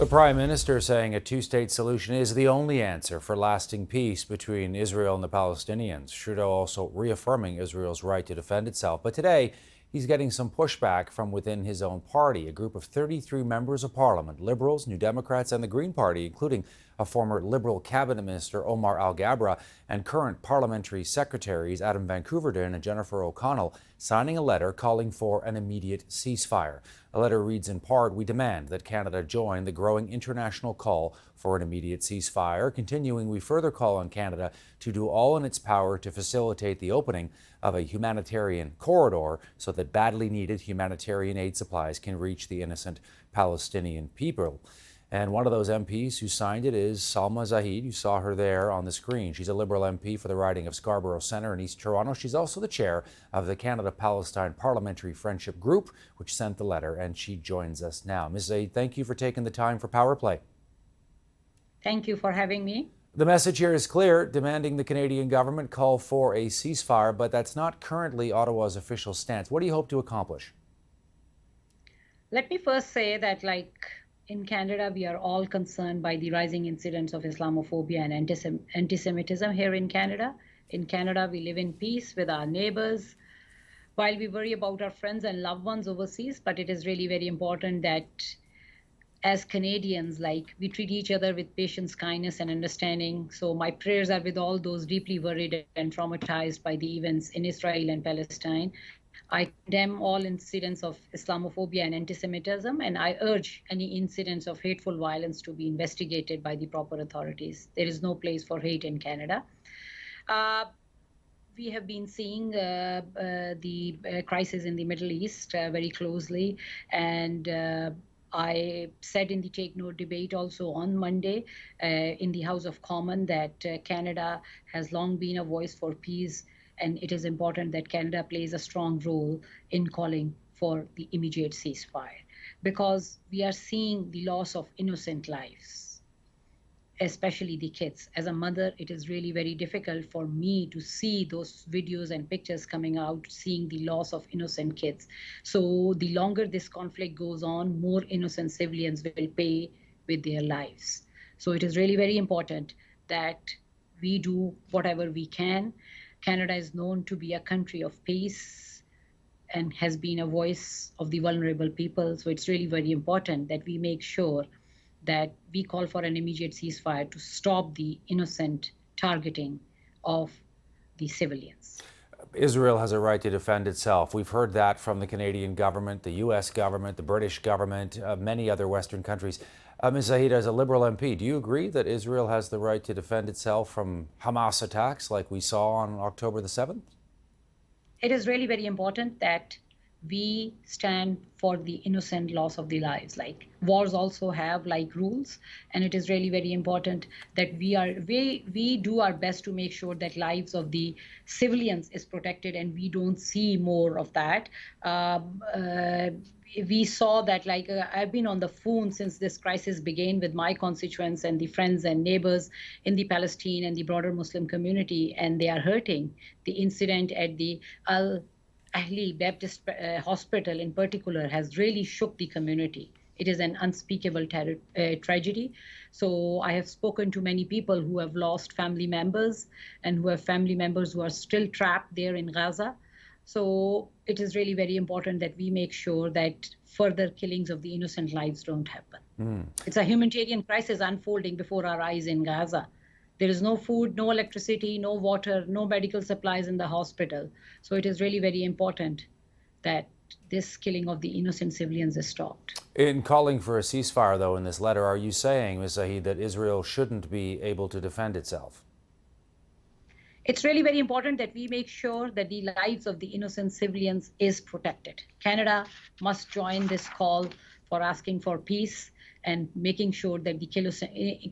The Prime Minister saying a two-state solution is the only answer for lasting peace between Israel and the Palestinians. Trudeau also reaffirming Israel's right to defend itself. But today, he's getting some pushback from within his own party. A group of 33 members of parliament, Liberals, New Democrats, and the Green Party, including a former Liberal cabinet minister, Omar Al-Gabra, and current parliamentary secretaries Adam Van Koeverden and Jennifer O'Connell, signing a letter calling for an immediate ceasefire. The letter reads in part, "We demand that Canada join the growing international call for an immediate ceasefire." Continuing, we further call on Canada to do all in its power to facilitate the opening of a humanitarian corridor so that badly needed humanitarian aid supplies can reach the innocent Palestinian people. And one of those MPs who signed it is Salma Zahid. You saw her there on the screen. She's a Liberal MP for the riding of Scarborough Centre in East Toronto. She's also the chair of the Canada-Palestine Parliamentary Friendship Group, which sent the letter, and she joins us now. Ms. Zahid, thank you for taking the time for Power Play. Thank you for having me. The message here is clear, demanding the Canadian government call for a ceasefire, but that's not currently Ottawa's official stance. What do you hope to accomplish? Let me first say that, in Canada, we are all concerned by the rising incidents of Islamophobia and anti-Semitism here in Canada. In Canada, we live in peace with our neighbors, while we worry about our friends and loved ones overseas. But it is really very important that as Canadians, we treat each other with patience, kindness, and understanding. So my prayers are with all those deeply worried and traumatized by the events in Israel and Palestine. I condemn all incidents of Islamophobia and anti-Semitism, and I urge any incidents of hateful violence to be investigated by the proper authorities. There is no place for hate in Canada. We have been seeing the crisis in the Middle East very closely, and I said in the Take Note debate also on Monday in the House of Commons that Canada has long been a voice for peace, and it is important that Canada plays a strong role in calling for the immediate ceasefire, because we are seeing the loss of innocent lives, especially the kids. As a mother, it is really very difficult for me to see those videos and pictures coming out, seeing the loss of innocent kids. So the longer this conflict goes on, more innocent civilians will pay with their lives. So it is really very important that we do whatever we can. Canada is known to be a country of peace and has been a voice of the vulnerable people. So it's really very important that we make sure that we call for an immediate ceasefire to stop the innocent targeting of the civilians. Israel has a right to defend itself. We've heard that from the Canadian government, the U.S. government, the British government, many other Western countries. Ms. Zahid, as a Liberal MP, do you agree that Israel has the right to defend itself from Hamas attacks like we saw on October the 7th? It is really very important that we stand for the innocent loss of the lives. Wars also have rules, and it is really very important that we do our best to make sure that lives of the civilians is protected, and we don't see more of that. We saw that I've been on the phone since this crisis began with my constituents and the friends and neighbors in the Palestine and the broader Muslim community, and they are hurting. The incident at the Ahli Baptist Hospital in particular has really shook the community. It is an unspeakable tragedy. So I have spoken to many people who have lost family members and who have family members who are still trapped there in Gaza. So it is really very important that we make sure that further killings of the innocent lives don't happen. It's a humanitarian crisis unfolding before our eyes in Gaza. There is no food, no electricity, no water, no medical supplies in the hospital. So it is really very important that this killing of the innocent civilians is stopped. In calling for a ceasefire, though, in this letter, are you saying, Ms. Zahid, that Israel shouldn't be able to defend itself? It's really very important that we make sure that the lives of the innocent civilians is protected. Canada must join this call for asking for peace and making sure that the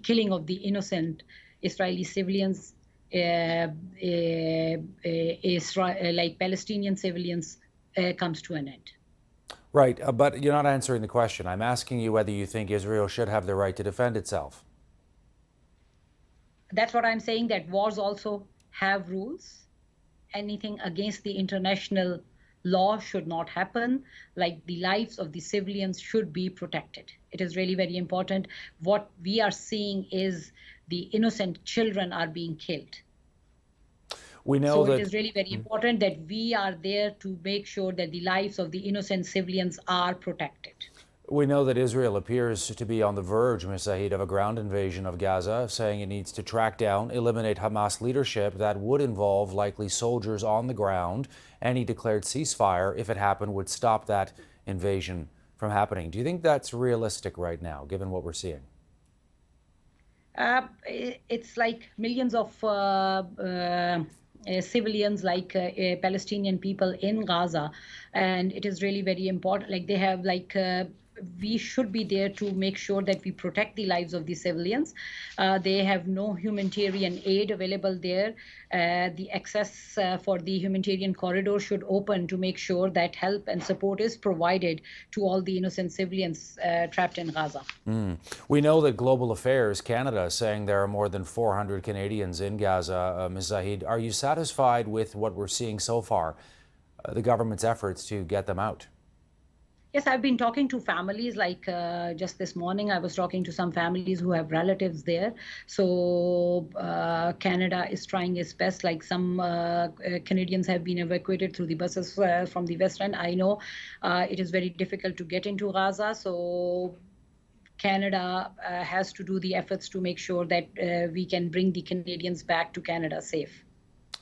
killing of the innocent Israeli civilians, Palestinian civilians, comes to an end. Right, but you're not answering the question. I'm asking you whether you think Israel should have the right to defend itself. That's what I'm saying, that wars also have rules. Anything against the international law should not happen. The lives of the civilians should be protected. It is really very important. What we are seeing is the innocent children are being killed. We know So that it is really very important that we are there to make sure that the lives of the innocent civilians are protected. We know that Israel appears to be on the verge, Ms. Zahid, of a ground invasion of Gaza, saying it needs to track down, eliminate Hamas leadership. That would involve likely soldiers on the ground. Any declared ceasefire, if it happened, would stop that invasion from happening. Do you think that's realistic right now, given what we're seeing? It's like millions of civilians, like Palestinian people in Gaza, and it is really very important. Like they have we should be there to make sure that we protect the lives of the civilians. They have no humanitarian aid available there. The access for the humanitarian corridor should open to make sure that help and support is provided to all the innocent civilians trapped in Gaza. We know that Global Affairs Canada is saying there are more than 400 Canadians in Gaza. Ms. Zahid, are you satisfied with what we're seeing so far, the government's efforts to get them out? Yes, I've been talking to families. Just this morning, I was talking to some families who have relatives there. So Canada is trying its best. Like some Canadians have been evacuated through the buses from the West End. I know it is very difficult to get into Gaza. So Canada has to do the efforts to make sure that we can bring the Canadians back to Canada safe.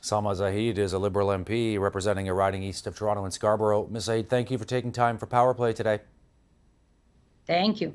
Salma Zahid is a Liberal MP representing a riding east of Toronto and Scarborough. Ms. Zahid, thank you for taking time for Power Play today. Thank you.